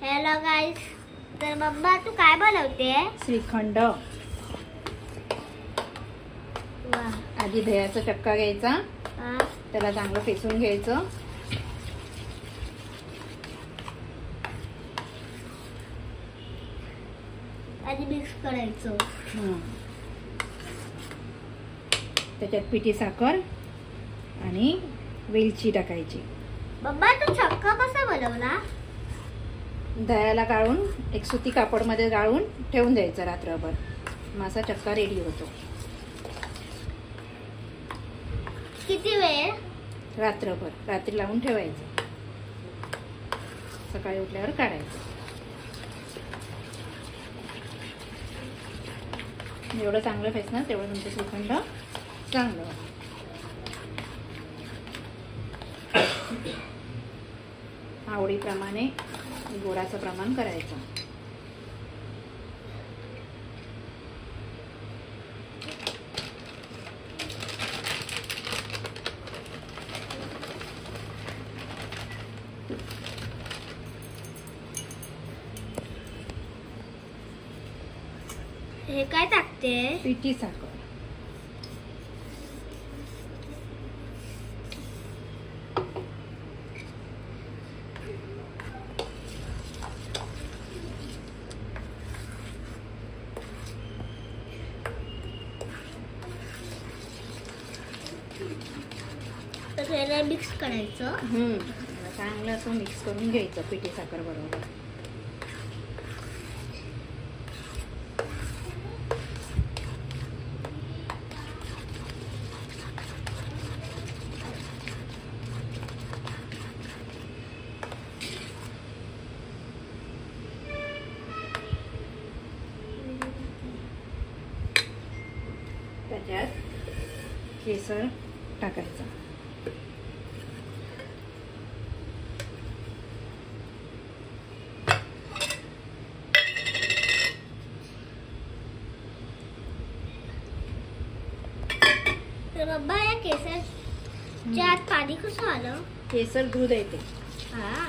Hello गाईस, तर mamma तू काय बनवते? श्रीखंड। वाह, आधी दह्याचा चक्का घ्यायचा, हा, त्याला चांगलं फेसून घ्यायचं। आधी मिक्स करायचं। त्याच्यात पिठी साखर आणि वेलची टाकायची। मम्मा तू चक्का कसा बनवला? दह्याला गाळून एक सुती कापड मध्ये गाळून ठेवून द्यायचं रात्रभर, मग असा चक्का रेडी होतो। किती वेळ? रात्रभर, रात्री लावून ठेवायचं, सकाळी उठल्यावर काढायचं। जेवढं चांगलं फेसणार तेवढं तुमचं श्रीखंड चांगलं होतं। आवडीप्रमाणे गोडाचं प्रमाण करायचं। हे काय टाकते? पिठी साखर। तर त्याला मिक्स करायचं। चांगलं असं मिक्स करून घ्यायचं पिठी साखर बरोबर। त्याच्यात केसर टाकायचं। तर मम्मा या केसरच्या आत पाणी कसं आलं? केसर दूध येते, हा,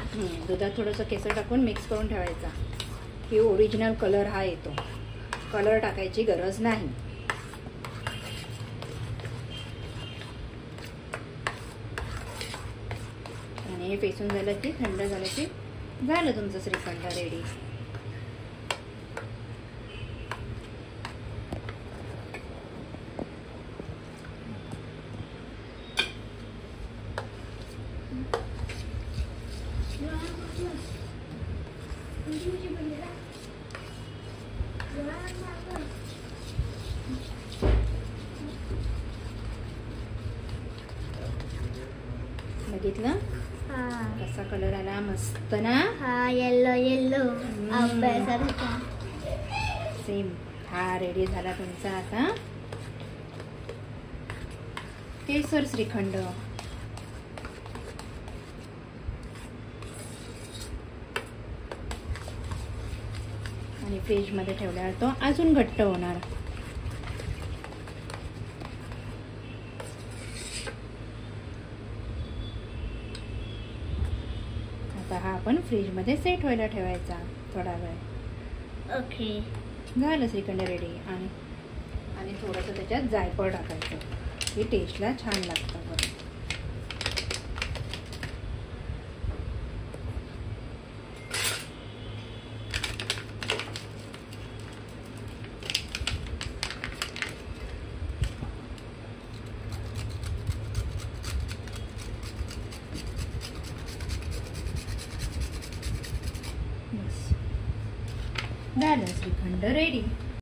दुधात थोडंसं केसर टाकून मिक्स करून ठेवायचा की ओरिजिनल कलर हा येतो। कलर टाकायची गरज नाही। आणि हे फेसून झालं की थंड झालं की झालं तुमचं श्रीखंड रेडी। बघितलं कसा कलर आला, मस्त ना? हा, येल्लो येल्लो आंब्यासारखा। सेम हा रेडी झाला तुमचा आता केसर श्रीखंड। आणि फ्रीज मध्ये ठेवल्यावर तो अजून घट्ट होणार। आता हा आपण फ्रीज मध्ये सेट व्हायला ठेवायचा थोडा वेळ। ओके, झालं श्रीखंड रेडी। आणि थोडंसं त्याच्यात जायफळ टाकायचं, हे टेस्टला छान लागतं बरं। झालं श्रीखंड रेडी।